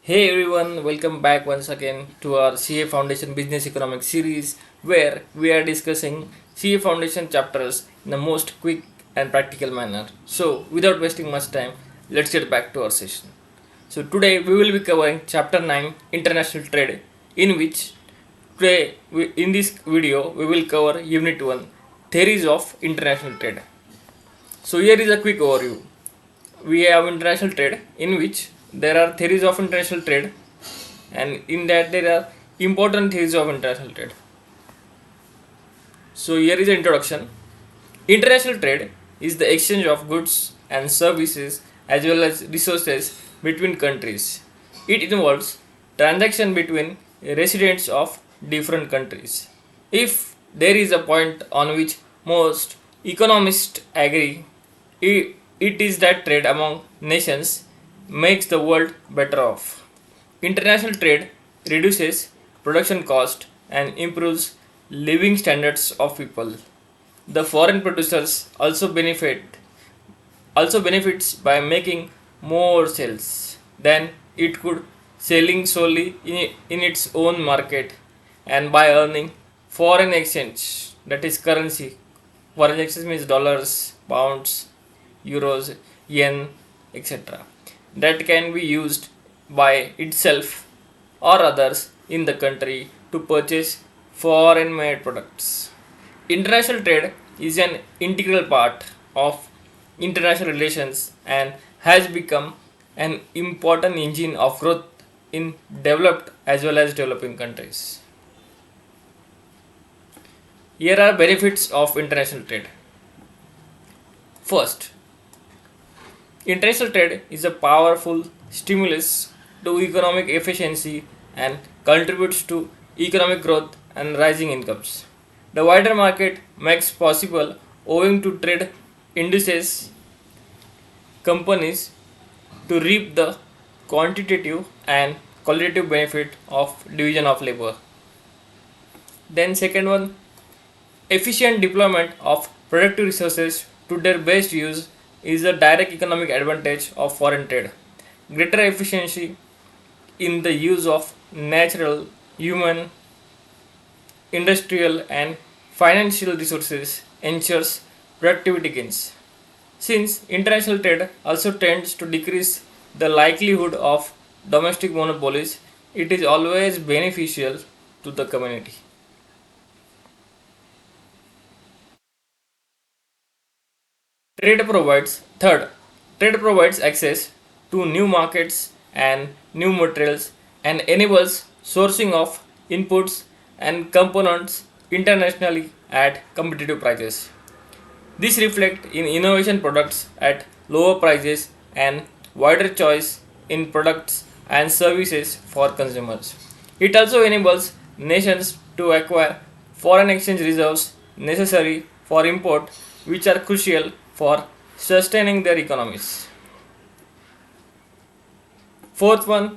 Hey everyone, welcome back once again to our CA Foundation Business Economics series where we are discussing CA Foundation chapters in the most quick and practical manner. So, without wasting much time, let's get back to our session. So, today we will be covering chapter 9 International Trade, in which in this video we will cover Unit 1 Theories of International Trade. So, here is a quick overview. We have international trade in which there are theories of international trade, and in that there are important theories of international trade. So here is the introduction. International trade is the exchange of goods and services as well as resources between countries. It involves transaction between residents of different countries. If there is a point on which most economists agree, it is that trade among nations makes the world better off. International trade reduces production cost and improves living standards of people. The foreign producers also benefits by making more sales than it could selling solely in its own market and by earning foreign exchange, that is currency. Foreign exchange means dollars, pounds, euros, yen, etc. that can be used by itself or others in the country to purchase foreign made products. International trade is an integral part of international relations and has become an important engine of growth in developed as well as developing countries. Here are benefits of international trade. First, international trade is a powerful stimulus to economic efficiency and contributes to economic growth and rising incomes. The wider market makes possible owing to trade indices companies to reap the quantitative and qualitative benefit of division of labor. Then second one, efficient deployment of productive resources to their best use is a direct economic advantage of foreign trade. Greater efficiency in the use of natural, human, industrial, and financial resources ensures productivity gains. Since international trade also tends to decrease the likelihood of domestic monopolies, it is always beneficial to the community. Trade provides third, trade provides access to new markets and new materials and enables sourcing of inputs and components internationally at competitive prices. This reflects in innovation products at lower prices and wider choice in products and services for consumers. It also enables nations to acquire foreign exchange reserves necessary for import, which are crucial for sustaining their economies. Fourth one,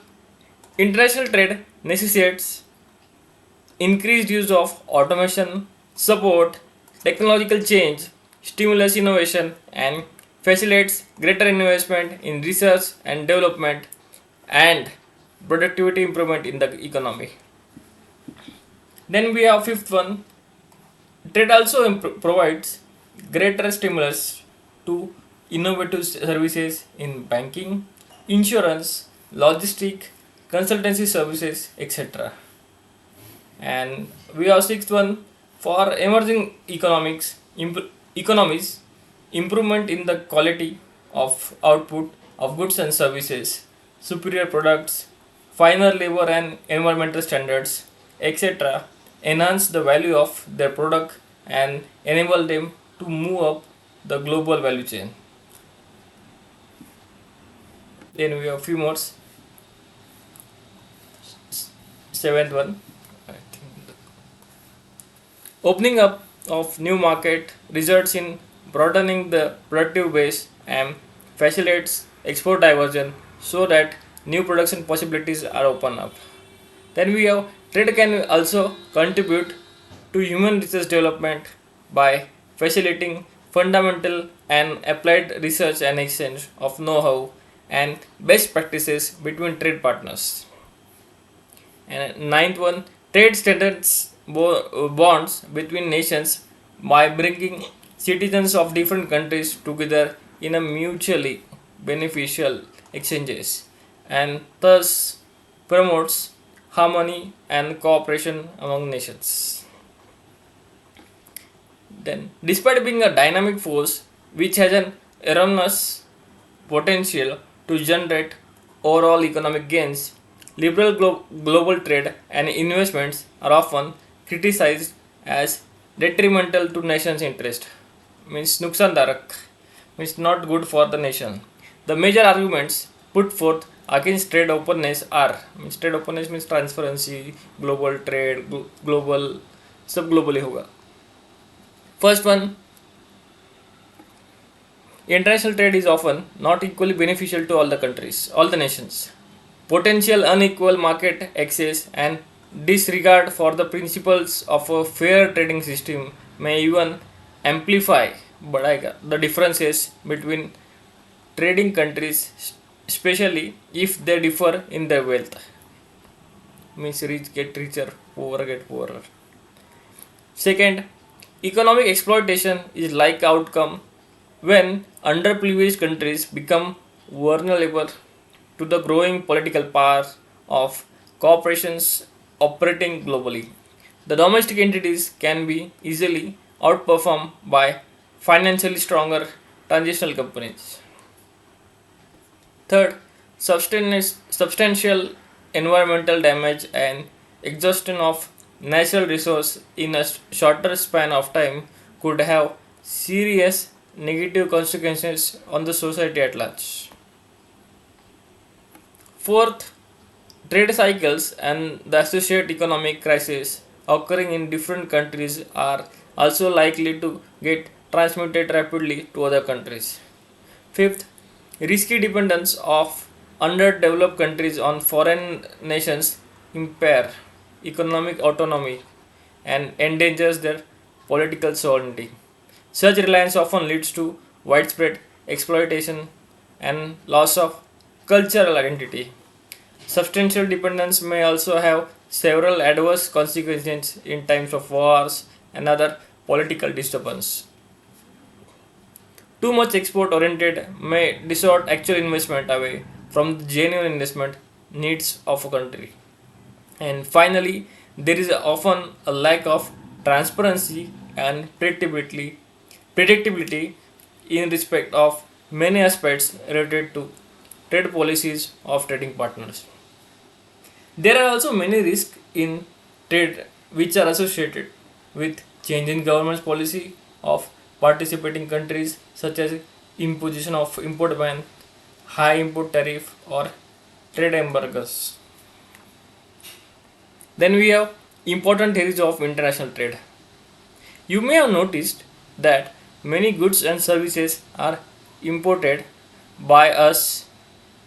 international trade necessitates increased use of automation, support, technological change, stimulus innovation, and facilitates greater investment in research and development and productivity improvement in the economy. Then we have fifth one, trade also provides greater stimulus to innovative services in banking, insurance, logistic, consultancy services, etc. And we have sixth one, for emerging economies, improvement in the quality of output of goods and services, superior products, finer labor and environmental standards, etc. enhance the value of their product and enable them to move up the global value chain. Then we have few more. Seventh one, I think. Opening up of new market results in broadening the productive base and facilitates export diversion so that new production possibilities are open up. Then we have trade can also contribute to human research development by facilitating fundamental and applied research and exchange of know-how and best practices between trade partners. And ninth one, trade strengthens bonds between nations by bringing citizens of different countries together in a mutually beneficial exchanges, and thus promotes harmony and cooperation among nations. Then, despite being a dynamic force which has an enormous potential to generate overall economic gains, liberal global trade and investments are often criticized as detrimental to nations' interest. Means nuksandarak, means not good for the nation. The major arguments put forth against trade openness are, means trade openness means transparency, global trade, global, सब globally होगा. First one, international trade is often not equally beneficial to all the countries, all the nations. Potential unequal market access and disregard for the principles of a fair trading system may even amplify the differences between trading countries, especially if they differ in their wealth. Means rich get richer, poor get poorer. Second, economic exploitation is like outcome when underprivileged countries become vulnerable to the growing political power of corporations operating globally. The domestic entities can be easily outperformed by financially stronger transitional companies. Third, substantial environmental damage and exhaustion of natural resource in a shorter span of time could have serious negative consequences on the society at large. Fourth, trade cycles and the associated economic crises occurring in different countries are also likely to get transmitted rapidly to other countries. Fifth, risky dependence of underdeveloped countries on foreign nations impair economic autonomy and endangers their political sovereignty. Such reliance often leads to widespread exploitation and loss of cultural identity. Substantial dependence may also have several adverse consequences in times of wars and other political disturbance. Too much export oriented may distort actual investment away from the genuine investment needs of a country. And finally, there is often a lack of transparency and predictability in respect of many aspects related to trade policies of trading partners. There are also many risks in trade which are associated with change in government's policy of participating countries, such as imposition of import ban, high import tariff, or trade embargoes. Then we have important areas of international trade. You may have noticed that many goods and services are imported by us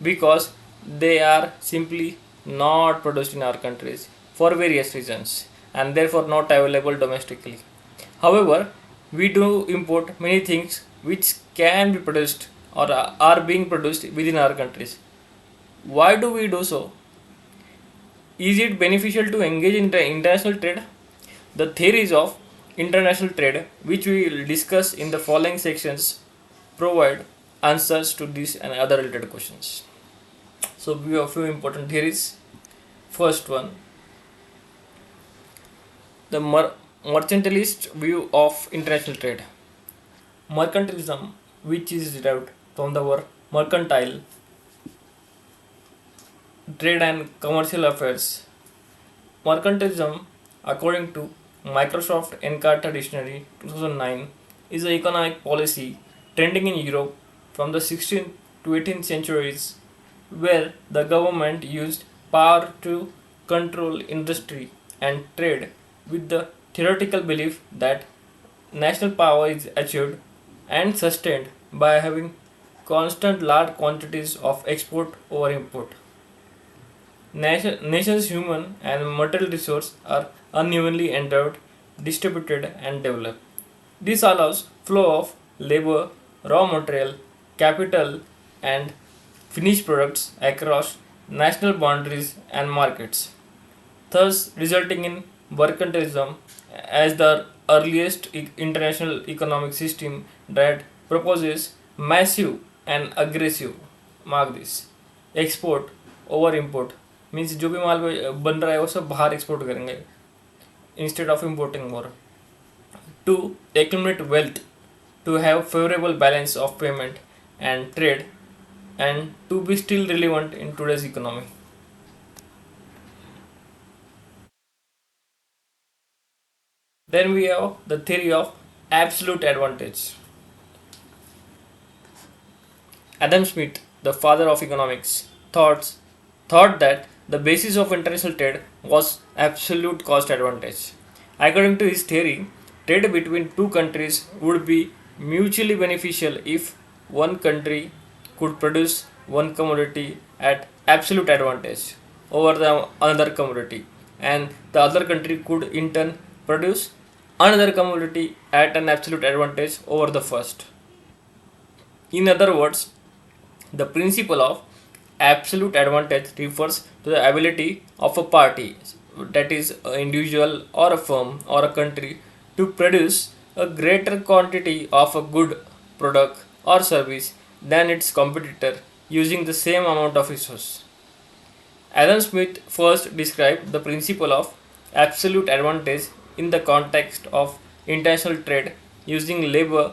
because they are simply not produced in our countries for various reasons and therefore not available domestically. However, we do import many things which can be produced or are being produced within our countries. Why do we do so? Is it beneficial to engage in the international trade? The theories of international trade, which we will discuss in the following sections, provide answers to these and other related questions. So, we have a few important theories. First one, the mercantilist view of international trade. Mercantilism, which is derived from the word mercantile, trade and commercial affairs. Mercantilism, according to Microsoft Encarta Dictionary 2009, is an economic policy trending in Europe from the 16th to 18th centuries where the government used power to control industry and trade with the theoretical belief that national power is achieved and sustained by having constant large quantities of export over import. Nations' human and material resources are unevenly endowed, distributed, and developed. This allows flow of labor, raw material, capital, and finished products across national boundaries and markets, thus resulting in mercantilism as the earliest international economic system that proposes massive and aggressive, mark this, export over import, means जो भी माल बन रहा है वो सब बाहर export करेंगे instead of importing more, to accumulate wealth, to have favorable balance of payment and trade, and to be still relevant in today's economy. Then we have the theory of absolute advantage. Adam Smith, the father of economics, thought that the basis of international trade was absolute cost advantage. According to his theory, trade between two countries would be mutually beneficial if one country could produce one commodity at absolute advantage over the another commodity, and the other country could in turn produce another commodity at an absolute advantage over the first. In other words, the principle of absolute advantage refers to the ability of a party, that is, an individual or a firm or a country, to produce a greater quantity of a good, product, or service than its competitor using the same amount of resource. Adam Smith first described the principle of absolute advantage in the context of international trade using labor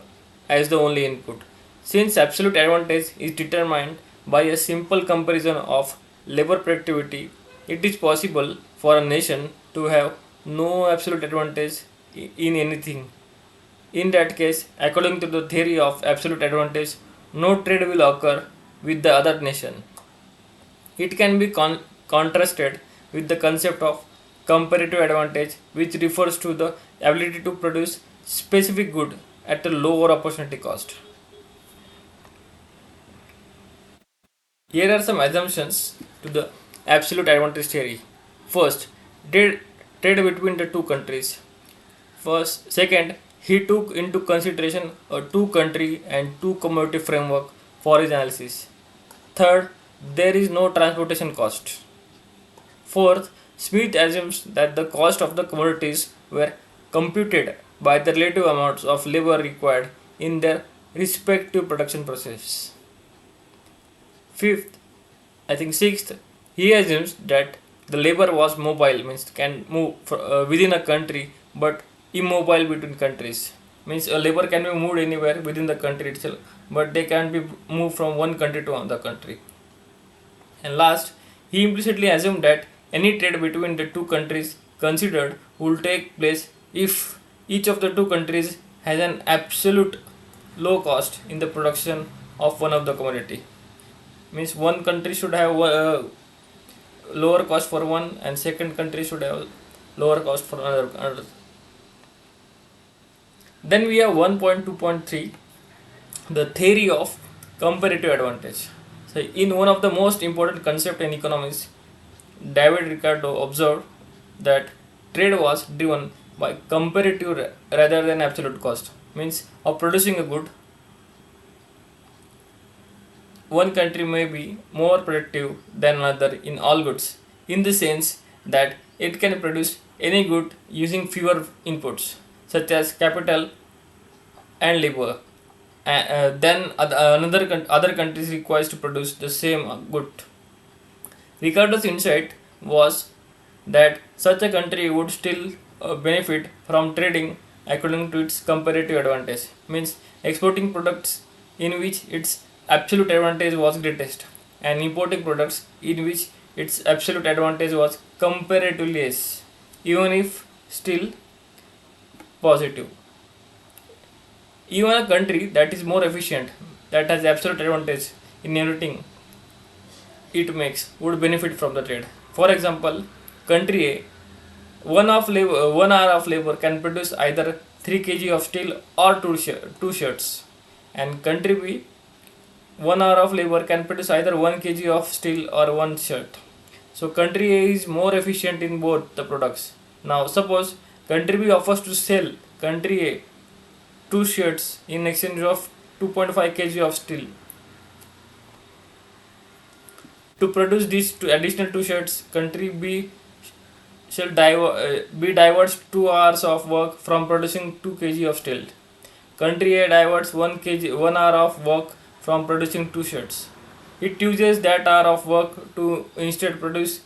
as the only input. Since absolute advantage is determined by a simple comparison of labor productivity, it is possible for a nation to have no absolute advantage in anything. In that case, according to the theory of absolute advantage, no trade will occur with the other nation. It can be contrasted with the concept of comparative advantage, which refers to the ability to produce specific good at a lower opportunity cost. Here are some assumptions to the absolute advantage theory. First, trade, trade between the two countries. Second, he took into consideration a two country and two commodity framework for his analysis. Third, there is no transportation cost. Fourth, Smith assumes that the cost of the commodities were computed by the relative amounts of labor required in their respective production process. Fifth, I think sixth, he assumes that the labor was mobile, means can move within a country but immobile between countries. Means a labor can be moved anywhere within the country itself, but they can be moved from one country to another country. And last, he implicitly assumed that any trade between the two countries considered will take place if each of the two countries has an absolute low cost in the production of one of the commodity. Means one country should have lower cost for one, and second country should have lower cost for another. Then we have 1.2.3, the theory of comparative advantage. So in one of the most important concept in economics, David Ricardo observed that trade was driven by comparative rather than absolute cost. Means of producing a good, one country may be more productive than another in all goods, in the sense that it can produce any good using fewer inputs, such as capital and labor, than other countries requires to produce the same good. Ricardo's insight was that such a country would still benefit from trading according to its comparative advantage, means exporting products in which its absolute advantage was greatest, and importing products in which its absolute advantage was comparatively less, even if still positive. Even a country that is more efficient, that has absolute advantage in everything it makes, would benefit from the trade. For example, country A, 1 hour of labor can produce either 3 kg of steel or two shirts, and country B, 1 hour of labor can produce either 1 kg of steel or one shirt. So country A is more efficient in both the products. Now suppose country B offers to sell country A two shirts in exchange of 2.5 kg of steel. To produce these additional two shirts, country B shall be diverts 2 hours of work from producing 2 kg of steel. Country A diverts 1 hour of work from producing two shirts. It uses that hour of work to instead produce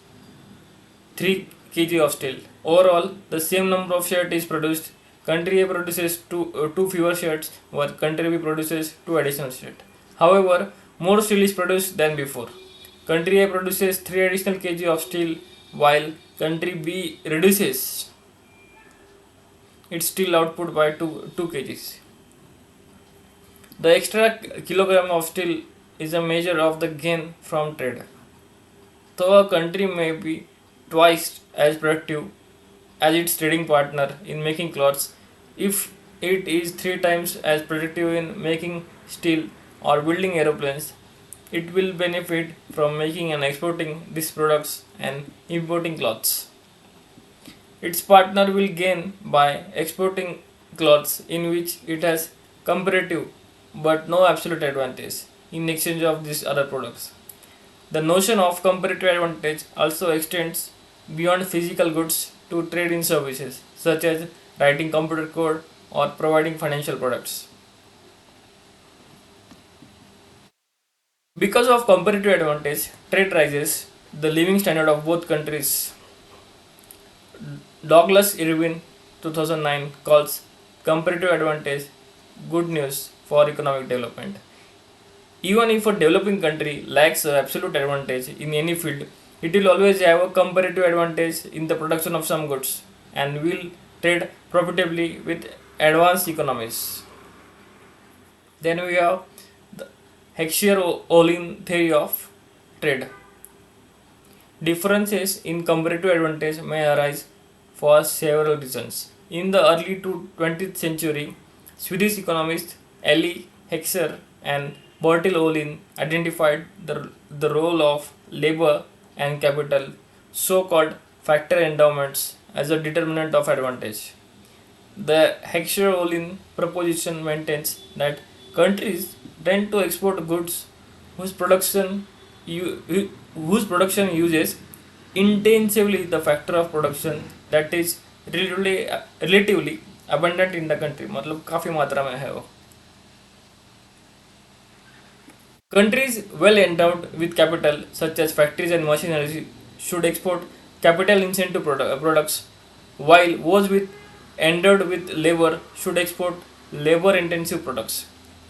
3 kg of steel. Overall, the same number of shirts is produced. Country A produces two fewer shirts, while country B produces two additional shirts. However, more steel is produced than before. Country A produces 3 additional kg of steel, while country B reduces its steel output by 2 kgs. The extra kilogram of steel is a measure of the gain from trade. Though a country may be twice as productive as its trading partner in making clothes, if it is 3 times as productive in making steel or building aeroplanes, it will benefit from making and exporting these products and importing clothes. Its partner will gain by exporting clothes in which it has comparative but no absolute advantage in exchange of these other products. The notion of comparative advantage also extends beyond physical goods to trade in services, such as writing computer code or providing financial products. Because of comparative advantage, trade rises the living standard of both countries. Douglas Irwin 2009 calls comparative advantage good news for economic development. Even if a developing country lacks absolute advantage in any field, it will always have a comparative advantage in the production of some goods and will trade profitably with advanced economies. Then we have the Heckscher-Ohlin theory of trade. Differences in comparative advantage may arise for several reasons. In the early 20th century, Swedish economists Eli Heckscher and Bertil Ohlin identified the role of labor and capital, so called factor endowments, as a determinant of advantage. The Heckscher-Ohlin proposition maintains that countries tend to export goods whose production whose production uses intensively the factor of production that is relatively abundant in the country. मतलब काफ़ी मात्रा में है वो. Countries well endowed with capital, such as factories and machinery, should export capital intensive products, while those endowed with labor should export labor intensive products.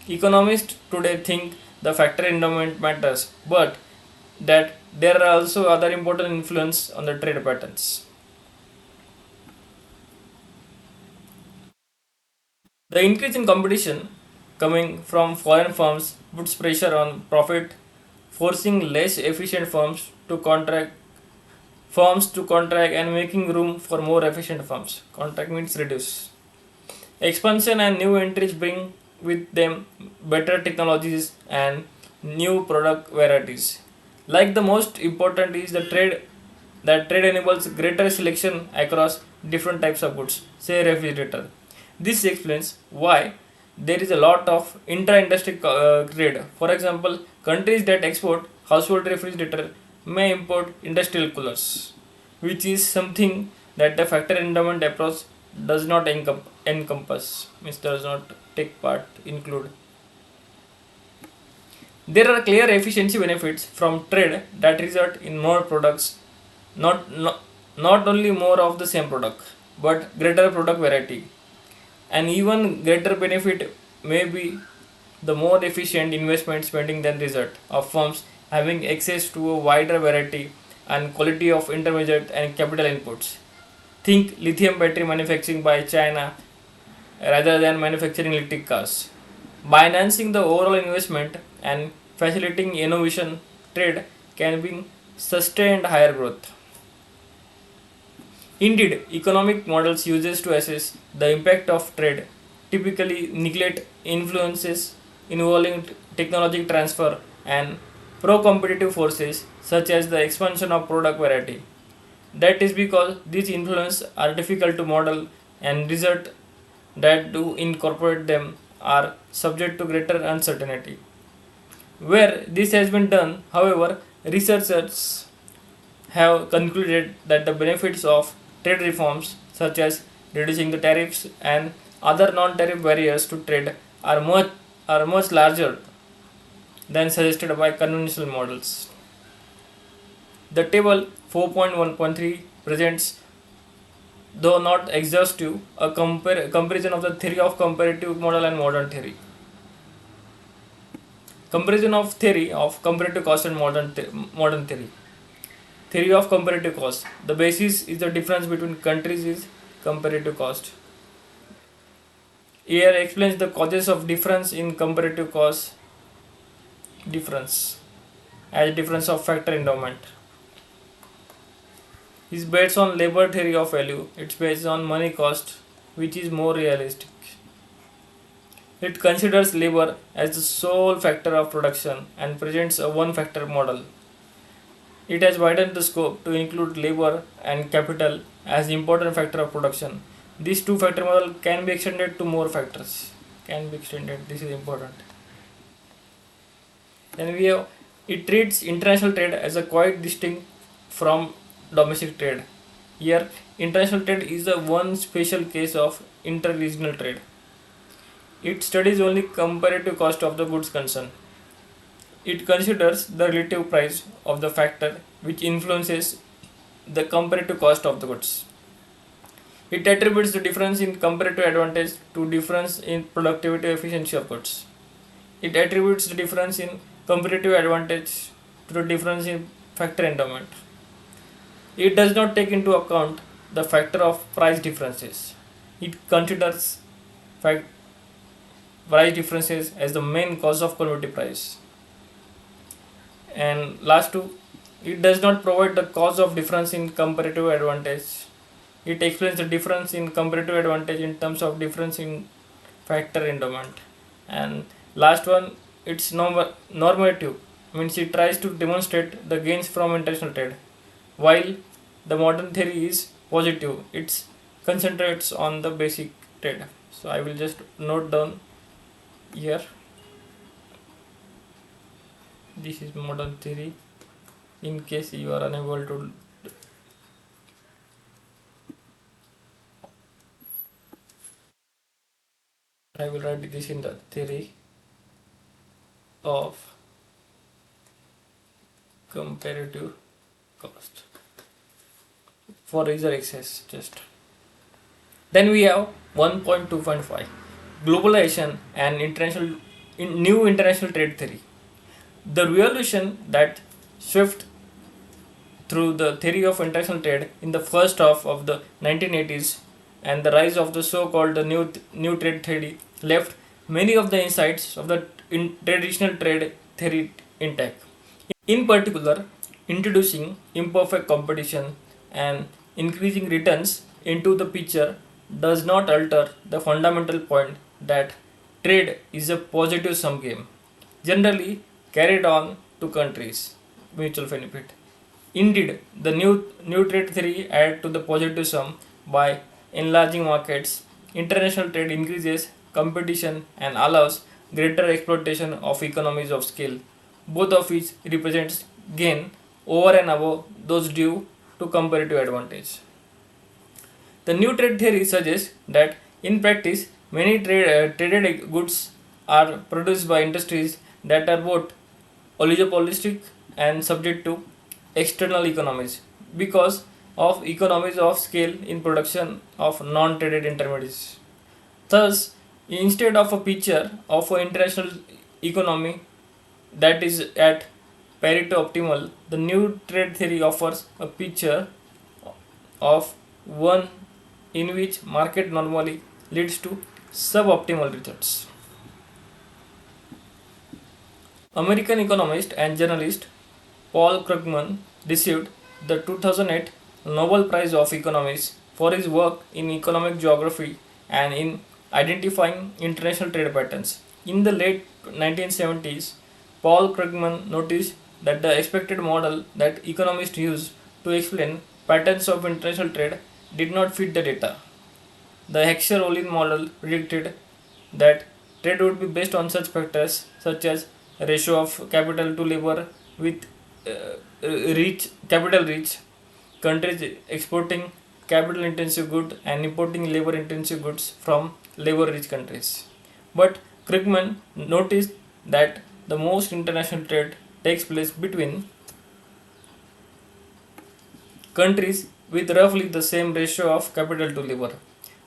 Economists today think the factor endowment matters, but that there are also other important influence on the trade patterns. The increase in competition coming from foreign firms puts pressure on profit, forcing less efficient firms to contract and making room for more efficient firms. Contract means reduce. Expansion and new entries bring with them better technologies and new product varieties. Like the most important is the trade that trade enables greater selection across different types of goods, say refrigerator. This explains why there is a lot of intra-industry trade. For example, countries that export household refrigerator may import industrial coolers, which is something that the factor endowment approach does not encompass, means does not take part, include. There are clear efficiency benefits from trade that result in more products, not, not, not only more of the same product, but greater product variety. An even greater benefit may be the more efficient investment spending than result of firms having access to a wider variety and quality of intermediate and capital inputs. Think lithium battery manufacturing by China rather than manufacturing electric cars. By enhancing the overall investment and facilitating innovation, trade can bring sustained higher growth. Indeed, economic models used to assess the impact of trade typically neglect influences involving technology transfer and pro-competitive forces such as the expansion of product variety. That is because these influences are difficult to model and result that to incorporate them are subject to greater uncertainty. Where this has been done, however, Researchers have concluded that the benefits of trade reforms, such as reducing the tariffs and other non-tariff barriers to trade, are much larger than suggested by conventional models. The table 4.1.3 presents, though not exhaustive, a comparison of the theory of comparative model and modern theory. Comparison of theory of comparative cost and modern theory. Theory of comparative cost. The basis is the difference between countries is comparative cost. Here explains the causes of difference in comparative cost difference as difference of factor endowment. Is based on labor theory of value. It's based on money cost, which is more realistic. It considers labor as the sole factor of production and presents a one factor model. It has widened the scope to include labor and capital as important factor of production. This two factor model can be extended to more factors. Can be extended. This is important. Then we have, it treats international trade as a quite distinct from domestic trade. Here, international trade is a one special case of inter-regional trade. It studies only comparative cost of the goods concerned. It considers the relative price of the factor which influences the comparative cost of the goods. It attributes the difference in comparative advantage to difference in productivity efficiency of goods. It attributes the difference in comparative advantage to the difference in factor endowment. It does not take into account the factor of price differences. It considers price differences as the main cause of commodity price. And last two, it does not provide the cause of difference in comparative advantage. It explains the difference in comparative advantage in terms of difference in factor endowment. And last one, it's normative, means it tries to demonstrate the gains from international trade, while the modern theory is positive, it concentrates on the basic trade. So I will just note down here, this is modern theory in case you are unable to. I will write this in the theory of comparative cost for user access just. Then we have 1.2.5 globalization and new international trade theory. The revolution that swept through the theory of international trade in the first half of the 1980s and the rise of the so-called new trade theory left many of the insights of the traditional trade theory intact. In particular, introducing imperfect competition and increasing returns into the picture does not alter the fundamental point that trade is a positive sum game, generally carried on to countries' mutual benefit. Indeed, the new trade theory add to the positive sum by enlarging markets. International trade increases competition and allows greater exploitation of economies of scale, both of which represents gain over and above those due to comparative advantage. The new trade theory suggests that in practice, many traded goods are produced by industries that are both oligopolistic and subject to external economies because of economies of scale in production of non-traded intermediates. Thus, instead of a picture of an international economy that is at parity optimal, the new trade theory offers a picture of one in which market normally leads to suboptimal results. American economist and journalist Paul Krugman received the 2008 Nobel Prize of Economics for his work in economic geography and in identifying international trade patterns. In the late 1970s, Paul Krugman noticed that the expected model that economists use to explain patterns of international trade did not fit the data. The Heckscher-Ohlin model predicted that trade would be based on such factors such as ratio of capital to labor with rich capital rich countries exporting capital intensive goods and importing labor intensive goods from labor rich countries. But Krugman noticed that the most international trade takes place between countries with roughly the same ratio of capital to labor.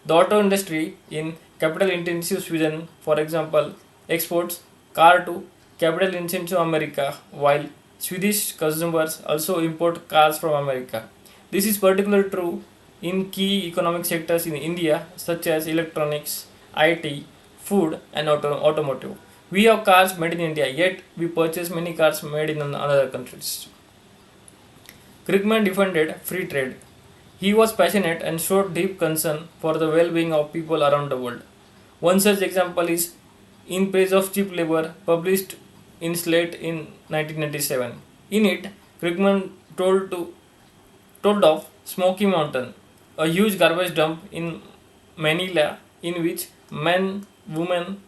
The auto industry in capital intensive Sweden, for example, exports car to capital intensive America, while Swedish consumers also import cars from America. This is particularly true in key economic sectors in India, such as electronics, IT, food, and automotive. We have cars made in India, yet we purchase many cars made in other countries. Krugman defended free trade. He was passionate and showed deep concern for the well being of people around the world. One such example is In Praise of Cheap Labor, published in Slate in 1997. In it, Krugman told of Smoky Mountain, a huge garbage dump in Manila in which men, women,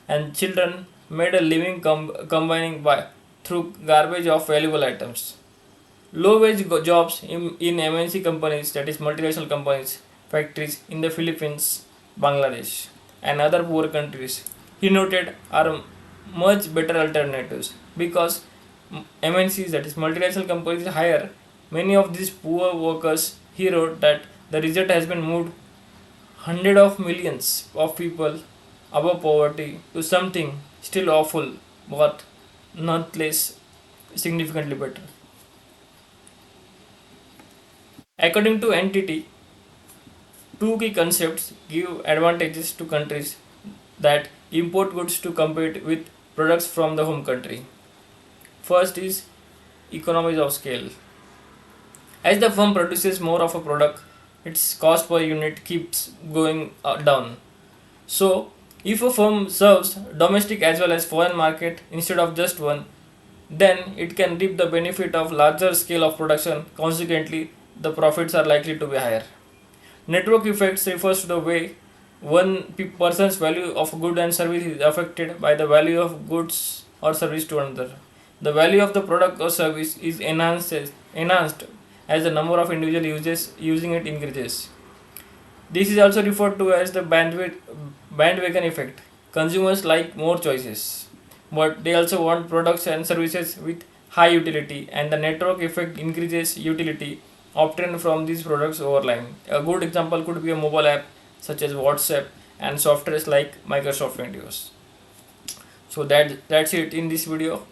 and children made a living combining by through garbage of valuable items. Low wage jobs in MNC companies, that is multinational companies, factories in the Philippines, Bangladesh, and other poor countries, he noted, are much better alternatives because MNCs, that is multinational companies, hire many of these poor workers. He wrote that the result has been moved hundred of millions of people above poverty to something still awful but not less significantly better. According to NTT, two key concepts give advantages to countries that import goods to compete with products from the home country. First is economies of scale. As the firm produces more of a product, its cost per unit keeps going down. So, if a firm serves domestic as well as foreign market instead of just one, then it can reap the benefit of larger scale of production. Consequently, the profits are likely to be higher. Network effects refers to the way one person's value of good and service is affected by the value of goods or service to another. The value of the product or service is enhanced as the number of individual users using it increases. This is also referred to as the bandwagon effect. Consumers like more choices, but they also want products and services with high utility, and the network effect increases utility obtained from these products over time. A good example could be a mobile app such as WhatsApp and softwares like Microsoft Windows. So that's it in this video.